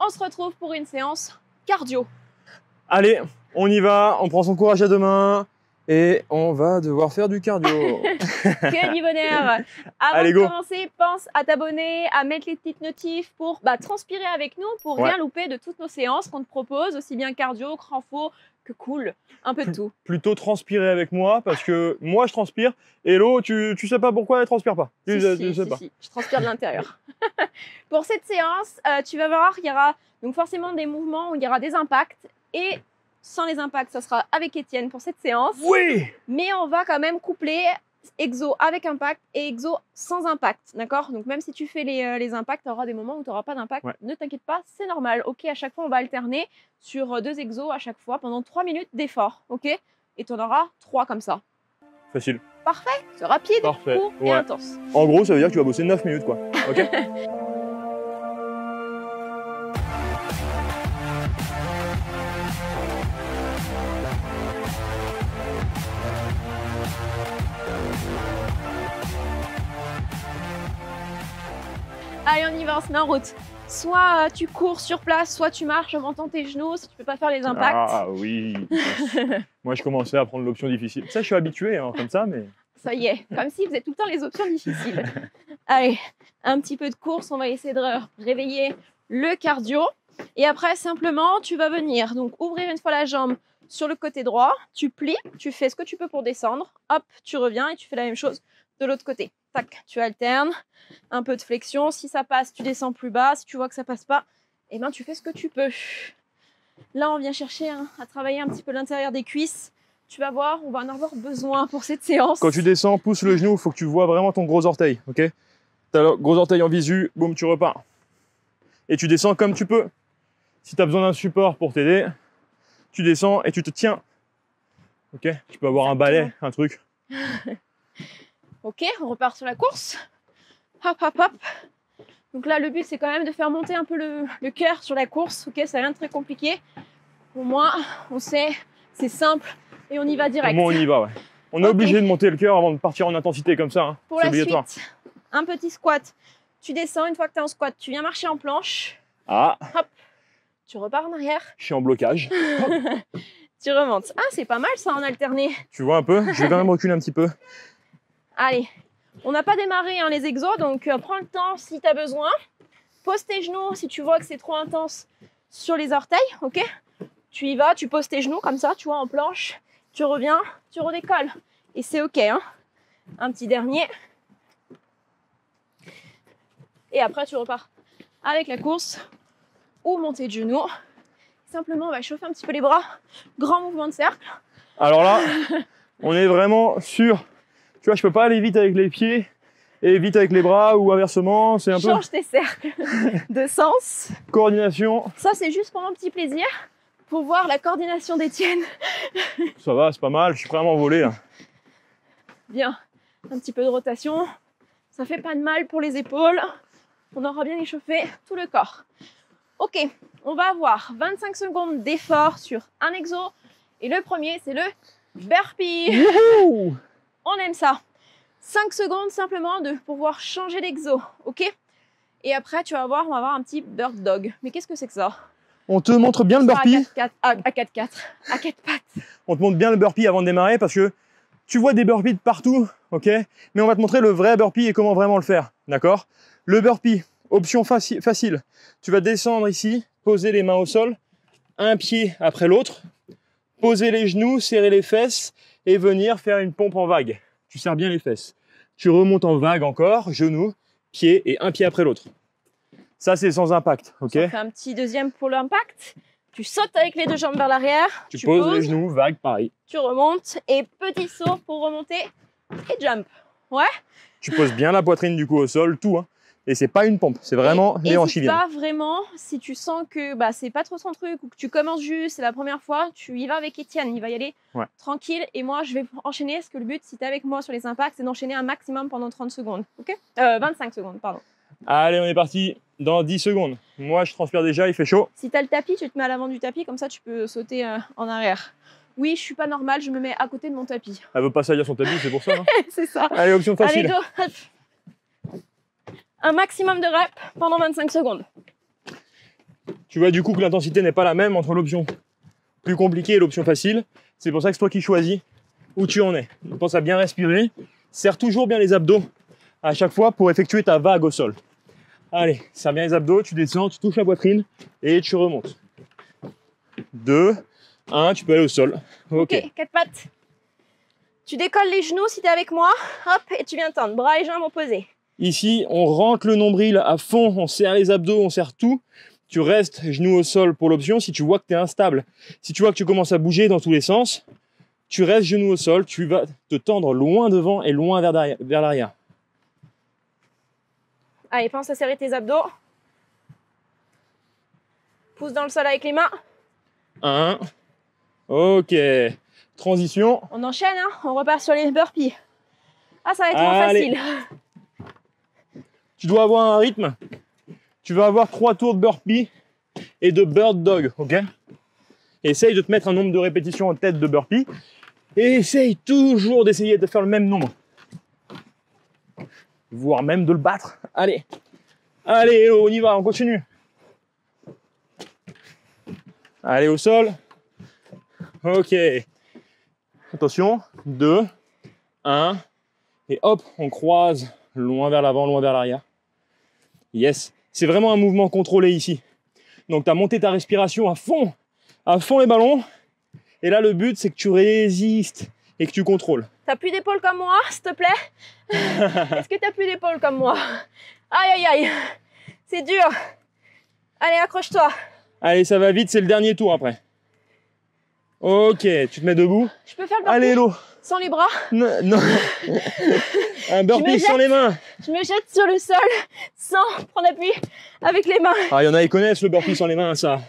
on se retrouve pour une séance cardio. Allez, on y va, on prend son courage à deux mains et on va devoir faire du cardio. Que du bonheur. Avant Allez, de go. commencer, pense à t'abonner, à mettre les petites notifs pour transpirer avec nous, pour rien louper de toutes nos séances qu'on te propose, aussi bien cardio, renfo que cool, un peu de tout. Plutôt transpirer avec moi parce que moi je transpire. Hello, tu sais pas pourquoi elle transpire pas. Si, je transpire de l'intérieur. Pour cette séance, tu vas voir, il y aura donc forcément des mouvements où il y aura des impacts et sans les impacts, ça sera avec Étienne pour cette séance. Oui. Mais on va quand même coupler exo avec impact et exo sans impact, d'accord? Donc même si tu fais les impacts, tu auras des moments où tu n'auras pas d'impact. Ouais. Ne t'inquiète pas, c'est normal. Ok, à chaque fois, on va alterner sur 2 exos à chaque fois pendant 3 minutes d'effort, ok? Et tu en auras 3 comme ça. Facile. Parfait, c'est rapide, Parfait. court et intense. En gros, ça veut dire que tu vas bosser 9 minutes, quoi. Ok. Allez, on y va, on se met en route. Soit tu cours sur place, soit tu marches en montant tes genoux si tu peux pas faire les impacts. Ah oui. Moi, je commençais à prendre l'option difficile. Ça, je suis habitué, hein, comme ça, mais. Ça y est, comme si vous êtes tout le temps les options difficiles. Allez, un petit peu de course, on va essayer de réveiller le cardio. Et après, simplement, tu vas venir donc ouvrir une fois la jambe sur le côté droit, tu plies, tu fais ce que tu peux pour descendre, hop, tu reviens et tu fais la même chose de l'autre côté. Tac, tu alternes, un peu de flexion, si ça passe, tu descends plus bas, si tu vois que ça passe pas, eh ben tu fais ce que tu peux. Là, on vient chercher à travailler un petit peu l'intérieur des cuisses. Tu vas voir, on va en avoir besoin pour cette séance. Quand tu descends, pousse le genou, il faut que tu vois vraiment ton gros orteil, ok? T'as le gros orteil en visu, boum, tu repars. Et tu descends comme tu peux. Si tu as besoin d'un support pour t'aider, tu descends et tu te tiens. Ok? Tu peux avoir un balai, un truc. Ok, on repart sur la course. Hop, hop, hop. Donc là, le but, c'est quand même de faire monter un peu le cœur sur la course. Ok, c'est rien de très compliqué. Au moins, on sait, c'est simple et on y va direct. Au moins, on y va, ouais. On est obligé de monter le cœur avant de partir en intensité comme ça. Hein. Pour la suite, un petit squat. Tu descends, une fois que tu es en squat, tu viens marcher en planche. Ah. Hop. Tu repars en arrière. Je suis en blocage. Tu remontes. Ah, c'est pas mal ça en alterné. Tu vois un peu? Je vais quand même reculer un petit peu. Allez, on n'a pas démarré les exos, donc prends le temps si tu as besoin. Pose tes genoux si tu vois que c'est trop intense sur les orteils, ok? Tu y vas, tu poses tes genoux comme ça, tu vois, en planche. Tu reviens, tu redécolles. Et c'est ok, hein? Un petit dernier. Et après, tu repars avec la course ou montée de genoux. Simplement, on va chauffer un petit peu les bras. Grand mouvement de cercle. Alors là, on est vraiment sur... Tu vois, je peux pas aller vite avec les pieds et vite avec les bras ou inversement. C'est un peu... Change tes cercles de sens. Coordination. Ça, c'est juste pour mon petit plaisir. Pour voir la coordination d'Étienne. Ça va, c'est pas mal. Je suis prêt à m'envoler là. Bien. Un petit peu de rotation. Ça fait pas de mal pour les épaules. On aura bien échauffé tout le corps. Ok, on va avoir 25 secondes d'effort sur un exo. Et le premier, c'est le burpee. Wouhou! On aime ça. 5 secondes simplement de pouvoir changer d'exo, ok? Et après, tu vas voir, on va avoir un petit bird dog. Mais qu'est-ce que c'est que ça? On te montre bien le burpee. À 4 pattes. On te montre bien le burpee avant de démarrer parce que tu vois des burpees de partout, ok? Mais on va te montrer le vrai burpee et comment vraiment le faire, d'accord? Le burpee, option facile. Tu vas descendre ici, poser les mains au sol, un pied après l'autre, poser les genoux, serrer les fesses et venir faire une pompe en vague. Tu serres bien les fesses. Tu remontes en vague encore, genoux, pied et un pied après l'autre. Ça, c'est sans impact, ok? On fait un petit deuxième pour l'impact. Tu sautes avec les 2 jambes vers l'arrière. Tu poses les genoux, vague, pareil. Tu remontes et petit saut pour remonter et jump. Ouais? Tu poses bien la poitrine du coup au sol, tout, hein. Et c'est pas une pompe, c'est vraiment les hanches qui viennent. Pas vraiment, si tu sens que c'est pas trop son truc ou que tu commences juste, c'est la première fois, tu y vas avec Étienne, il va y aller tranquille et moi je vais enchaîner parce que le but si tu es avec moi sur les impacts c'est d'enchaîner un maximum pendant 30 secondes, ok? 25 secondes, pardon. Allez, on est parti dans 10 secondes. Moi je transpire déjà, il fait chaud. Si tu as le tapis, tu te mets à l'avant du tapis, comme ça tu peux sauter en arrière. Oui, je suis pas normale, je me mets à côté de mon tapis. Elle veut pas salir son tapis, c'est pour ça. Hein. C'est ça. Allez, option facile. Allez, go. Hop. Un maximum de reps pendant 25 secondes. Tu vois du coup que l'intensité n'est pas la même entre l'option plus compliquée et l'option facile. C'est pour ça que c'est toi qui choisis où tu en es. Donc, pense à bien respirer. Serre toujours bien les abdos à chaque fois pour effectuer ta vague au sol. Allez, serre bien les abdos, tu descends, tu touches la poitrine et tu remontes. 2, 1, tu peux aller au sol. Ok. 4 pattes. Tu décolles les genoux si tu es avec moi. Hop, et tu viens tendre. Bras et jambes opposés. Ici, on rentre le nombril à fond, on serre les abdos, on serre tout. Tu restes genoux au sol pour l'option si tu vois que tu es instable. Si tu vois que tu commences à bouger dans tous les sens, tu restes genoux au sol, tu vas te tendre loin devant et loin vers l'arrière. Allez, pense à serrer tes abdos. Pousse dans le sol avec les mains. 1. Ok. Transition. On enchaîne, hein. On repart sur les burpees. Ah, ça va être moins facile. Tu dois avoir un rythme. Tu vas avoir 3 tours de burpee et de bird dog, ok? Essaye de te mettre un nombre de répétitions en tête de burpee et essaye toujours d'essayer de faire le même nombre. Voire même de le battre. Allez. Allez, hello, on y va, on continue. Allez, au sol. Ok. Attention. 2, 1. Et hop, on croise loin vers l'avant, loin vers l'arrière. Yes. C'est vraiment un mouvement contrôlé ici. Donc, tu as monté ta respiration à fond les ballons. Et là, le but, c'est que tu résistes et que tu contrôles. T'as plus d'épaules comme moi, s'il te plaît? Est-ce que t'as plus d'épaules comme moi? Aïe, aïe, aïe. C'est dur. Allez, accroche-toi. Allez, ça va vite, c'est le dernier tour après. Ok, tu te mets debout. Je peux faire le burpee? Allez, hello. Sans les bras? Non. Un burpee sans les mains. Je me jette sur le sol sans prendre appui avec les mains. Ah, il y en a qui connaissent le burpee sans les mains, ça.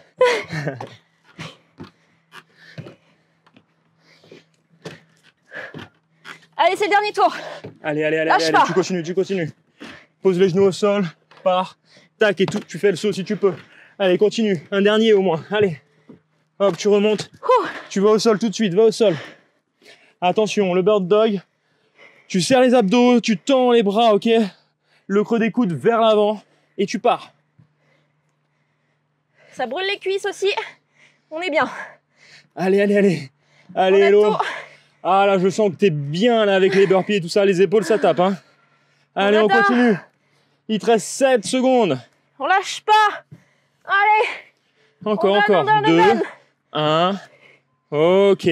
Allez, c'est le dernier tour. Allez, tu continues. Pose les genoux au sol, pars, tac, et tout, tu fais le saut si tu peux. Allez, continue, un dernier au moins, allez. Hop, tu remontes, tu vas au sol tout de suite, va au sol. Attention, le bird dog, tu serres les abdos, tu tends les bras, ok? Le creux des coudes vers l'avant, et tu pars. Ça brûle les cuisses aussi, on est bien. Allez, hello. Ah là, je sens que t'es bien là avec les burpees et tout ça, les épaules ça tape, hein. Allez, on continue. Il te reste 7 secondes. On lâche pas. Allez. Encore. 2, 1. Ok.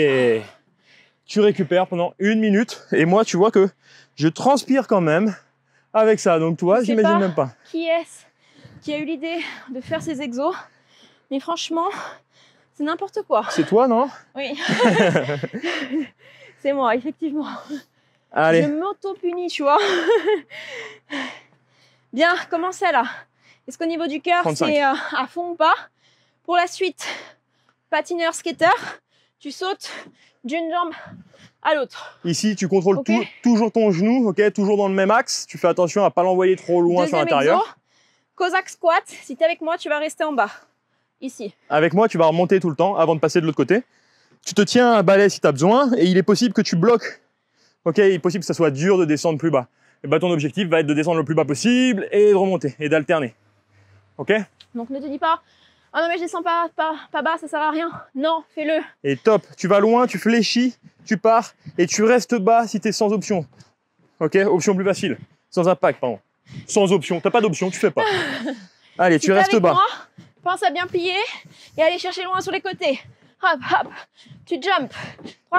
Tu récupères pendant 1 minute. Et moi, tu vois que je transpire quand même avec ça. Donc toi, j'imagine même pas. Qui est-ce qui a eu l'idée de faire ces exos? Mais franchement, c'est n'importe quoi. C'est toi, non? Oui. C'est moi, effectivement. Allez. Je m'auto-punis, tu vois. Bien, comment c'est là? Est-ce qu'au niveau du cœur, c'est à fond ou pas? Pour la suite, patineur, skater, tu sautes d'une jambe à l'autre. Ici, tu contrôles toujours ton genou, ok? Toujours dans le même axe. Tu fais attention à ne pas l'envoyer trop loin sur l'intérieur. Cossack squat. Si tu es avec moi, tu vas rester en bas. Ici. Avec moi, tu vas remonter tout le temps avant de passer de l'autre côté. Tu te tiens à balai si tu as besoin et il est possible que tu bloques. Ok, il est possible que ça soit dur de descendre plus bas. Et bah, ton objectif va être de descendre le plus bas possible et de remonter et d'alterner. Ok? Donc ne te dis pas, ah non mais je descends pas bas, ça sert à rien. Non, fais-le. Et top, tu vas loin, tu fléchis, tu pars et tu restes bas si tu es sans option. Ok? Option plus facile. Sans impact, pardon. Sans option. T'as pas d'option, tu fais pas. Allez, si tu restes bas. Moi, pense à bien plier et aller chercher loin sur les côtés. Hop, hop, tu jump.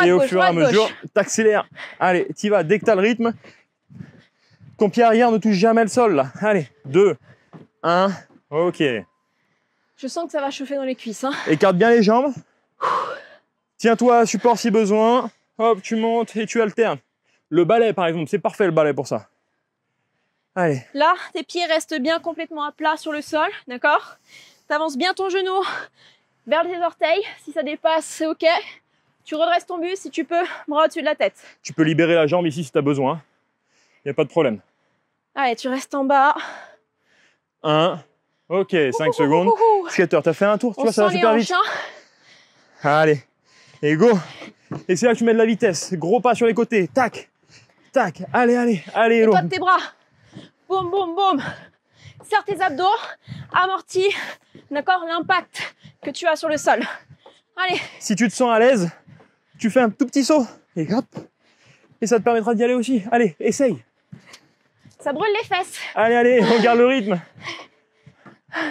Et au fur et à mesure, t'accélères. Allez, t'y vas. Dès que t'as le rythme, ton pied arrière ne touche jamais le sol, là. Allez, 2, 1, ok. Je sens que ça va chauffer dans les cuisses. Hein. Écarte bien les jambes. Tiens-toi à support si besoin. Hop, tu montes et tu alternes. Le balai, par exemple, c'est parfait le balai pour ça. Allez. Là, tes pieds restent bien complètement à plat sur le sol, d'accord? T'avances bien ton genou vers tes orteils. Si ça dépasse, c'est ok. Tu redresses ton buste si tu peux, bras au-dessus de la tête. Tu peux libérer la jambe ici si tu as besoin. Il n'y a pas de problème. Allez, tu restes en bas. 1. Ok, 5 secondes. Skater, t'as fait un tour, tu vois, ça va super vite. Allez, et go. Et c'est là que tu mets de la vitesse. Gros pas sur les côtés. Tac, tac. Allez, allez, allez. Et toi de tes bras. Boum, boum, boum. Serre tes abdos, amortis, d'accord, l'impact que tu as sur le sol. Allez. Si tu te sens à l'aise, tu fais un tout petit saut et hop. Et ça te permettra d'y aller aussi. Allez, essaye. Ça brûle les fesses. Allez, allez, on garde le rythme.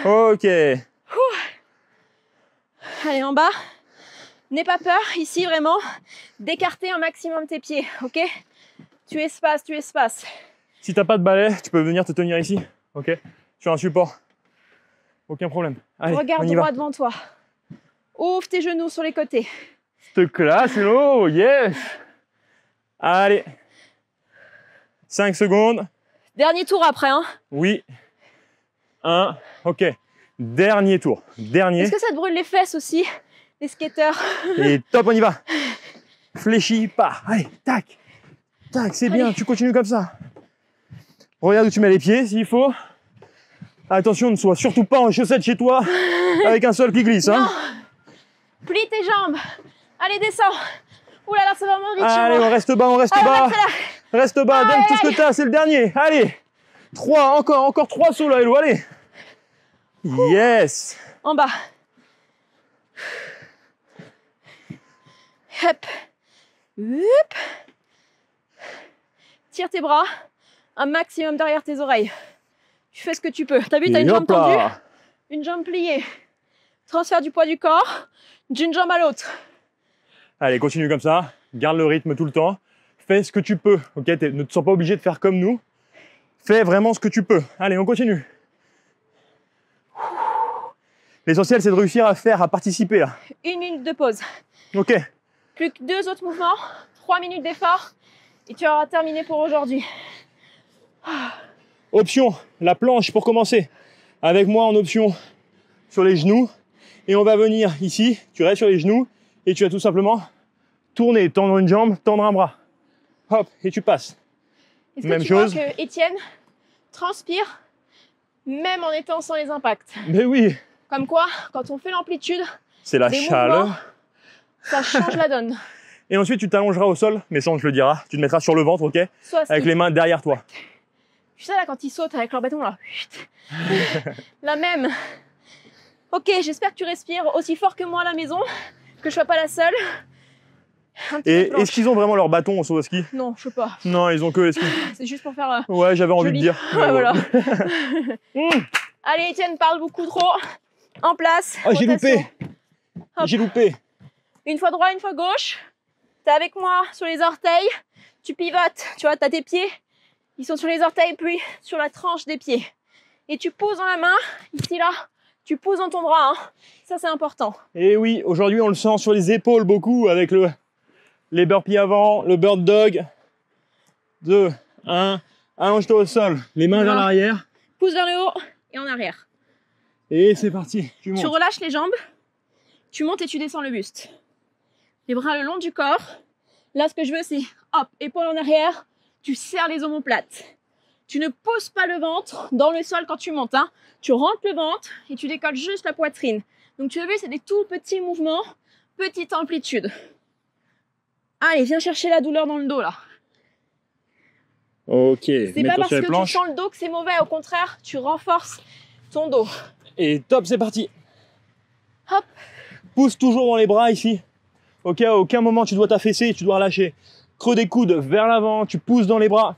Ok. Allez, en bas. N'aie pas peur, ici, vraiment, d'écarter un maximum tes pieds, ok? Tu espaces, tu espaces. Si t'as pas de balai, tu peux venir te tenir ici, ok? Sur un support. Aucun problème. Allez, regarde on y droit va. devant toi. Ouvre tes genoux sur les côtés. Cette classe, hello, yes. Allez. 5 secondes. Dernier tour après, hein? Oui. 1, ok. Dernier tour. Dernier. Est-ce que ça te brûle les fesses aussi, les skateurs? Et top, on y va. Fléchis pas. Allez, tac. Tac, c'est bien, tu continues comme ça. Regarde où tu mets les pieds s'il faut. Attention, ne sois surtout pas en chaussettes chez toi avec un sol qui glisse. Hein. Plie tes jambes. Allez, descends. Ouh là là, ça va moins vite chez Allez, moi. on reste bas, on reste bas. Reste bas, donne tout ce que t'as, c'est le dernier. Allez. 3, encore 3 sauts là, Hello, allez. Yes. En bas. Hop. Hop. Tire tes bras un maximum derrière tes oreilles. Tu fais ce que tu peux. T'as vu, t'as une jambe tendue, une jambe pliée. Transfert du poids du corps d'une jambe à l'autre. Allez, continue comme ça. Garde le rythme tout le temps. Fais ce que tu peux. Ok, ne te sens pas obligé de faire comme nous. Fais vraiment ce que tu peux. Allez, on continue. L'essentiel, c'est de réussir à faire, à participer là. 1 minute de pause. Ok. Plus que 2 autres mouvements. 3 minutes d'effort. Et tu auras terminé pour aujourd'hui. Option, la planche pour commencer. Avec moi en option sur les genoux. Et on va venir ici. Tu restes sur les genoux. Et tu vas tout simplement tourner, tendre une jambe, tendre un bras. Hop, et tu passes. Est-ce Même que tu chose. vois que Étienne transpire même en étant sans les impacts? Mais oui, Comme quoi, quand on fait l'amplitude, c'est la des chaleur. mouvements, ça change la donne. Et ensuite, tu t'allongeras au sol, mais ça, on te le dira. Tu te mettras sur le ventre, ok? Soit Avec les mains derrière toi. Tu sais là, quand ils sautent avec leur bâton là. La même. Ok, j'espère que tu respires aussi fort que moi à la maison, que je sois pas la seule. Un petit Et peu planche. est-ce qu'ils ont vraiment leur bâton au saut à ski? Non, je sais pas. Non, ils ont que les skis. C'est juste pour faire. Ouais, j'avais envie joli. de dire. Ouais, voilà. Mmh. Allez, Étienne parle beaucoup trop. En place. Oh, j'ai rotation. loupé. Hop. J'ai loupé. Une fois droit, une fois gauche. T'es avec moi sur les orteils. Tu pivotes. Tu vois, t'as tes pieds. Ils sont sur les orteils, puis sur la tranche des pieds. Et tu poses dans la main, ici, là. Tu poses dans ton bras. Hein. Ça, c'est important. Et oui, aujourd'hui, on le sent sur les épaules beaucoup avec les burpees avant, le bird dog. 2, 1. Allonge-toi au sol. Les mains vers l'arrière. Pousse vers le haut et en arrière. Et c'est parti. Tu montes. Tu relâches les jambes. Tu montes et tu descends le buste. Les bras le long du corps. Là, ce que je veux, c'est hop, épaule en arrière. Tu serres les omoplates. Tu ne poses pas le ventre dans le sol quand tu montes. Hein. Tu rentres le ventre et tu décolles juste la poitrine. Donc, tu as vu, c'est des tout petits mouvements, petite amplitude. Allez, viens chercher la douleur dans le dos, là. Ok. C'est pas parce que tu sens le dos que c'est mauvais. Au contraire, tu renforces ton dos. Et top, c'est parti. Hop. Pousse toujours dans les bras ici. Ok, à aucun moment tu dois t'affaisser, tu dois relâcher. Creux des coudes vers l'avant, tu pousses dans les bras.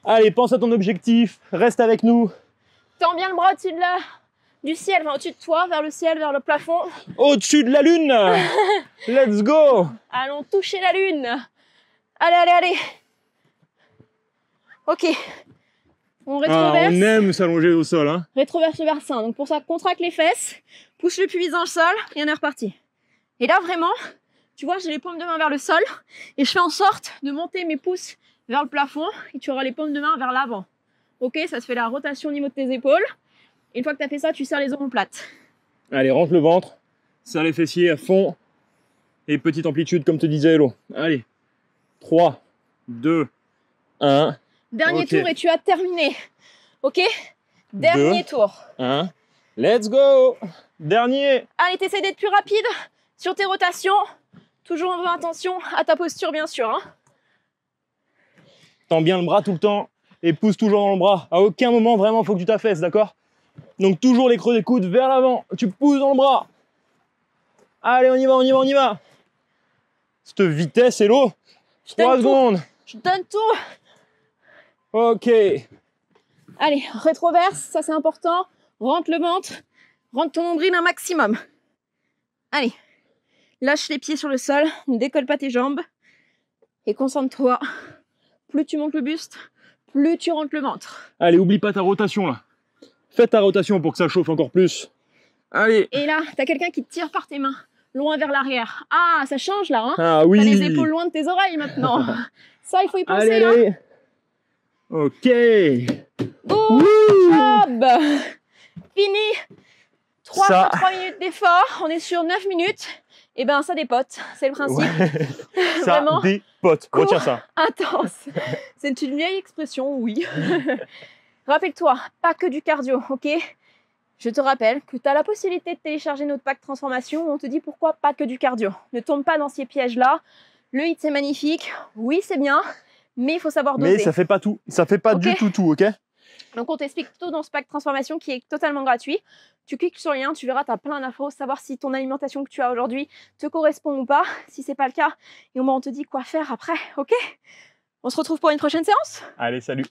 Allez, pense à ton objectif, reste avec nous. Tends bien le bras au-dessus du ciel, enfin, au-dessus de toi, vers le ciel, vers le plafond. Au-dessus de la lune. Let's go. Allons toucher la lune. Allez, allez, allez. Ok. On rétroverse. On aime s'allonger au sol. Hein. Rétroverse le bassin. Donc pour ça, contracte les fesses, pousse le pubis dans le sol et on est reparti. Et là, vraiment, tu vois, j'ai les paumes de main vers le sol et je fais en sorte de monter mes pouces vers le plafond et tu auras les paumes de main vers l'avant. Ok, ça te fait la rotation au niveau de tes épaules. Et une fois que tu as fait ça, tu serres les omoplates. Allez, rentre le ventre, serre les fessiers à fond et petite amplitude comme te disait Hello. Allez, 3, 2, 1. Dernier Ok. tour et tu as terminé. Ok, dernier tour. 1. Let's go. Dernier. Allez, t'essaies d'être plus rapide sur tes rotations. Toujours en faisant attention à ta posture, bien sûr. Hein. Tends bien le bras tout le temps et pousse toujours dans le bras. À aucun moment, vraiment, il faut que tu t'affaisses, d'accord? Donc toujours les creux des coudes vers l'avant. Tu pousses dans le bras. Allez, on y va, on y va, on y va. Cette vitesse, hello. 3 secondes. Je donne tout. Ok. Allez, rétroverse, ça c'est important. Rentre le ventre. Rentre ton nombril un maximum. Allez. Lâche les pieds sur le sol. Ne décolle pas tes jambes. Et concentre-toi. Plus tu montes le buste, plus tu rentres le ventre. Allez, oublie pas ta rotation là. Fais ta rotation pour que ça chauffe encore plus. Allez. Et là, t'as quelqu'un qui te tire par tes mains, loin vers l'arrière. Ah, ça change là, hein. Ah oui. T'as les épaules loin de tes oreilles maintenant. Ça, il faut y penser. Allez, hein. allez. Ok. Good job. Fini. 3 Ça- fois 3 minutes d'effort. On est sur 9 minutes. Et ben, ça dépote. C'est le principe. Ouais. Ça Vraiment. dépote. Court. Retiens ça. Intense. C'est une vieille expression, oui. Rappelle-toi, pas que du cardio, ok? Je te rappelle que tu as la possibilité de télécharger notre pack transformation où on te dit pourquoi pas que du cardio. Ne tombe pas dans ces pièges-là. Le HIIT, c'est magnifique. Oui, c'est bien, mais il faut savoir doser. Mais ça fait pas tout. Ça fait pas Ok. du tout, ok? Donc, on t'explique tout dans ce pack transformation qui est totalement gratuit. Tu cliques sur le lien, tu verras, tu as plein d'infos, savoir si ton alimentation que tu as aujourd'hui te correspond ou pas. Si c'est pas le cas, et au moins on te dit quoi faire après, ok? On se retrouve pour une prochaine séance. Allez, salut.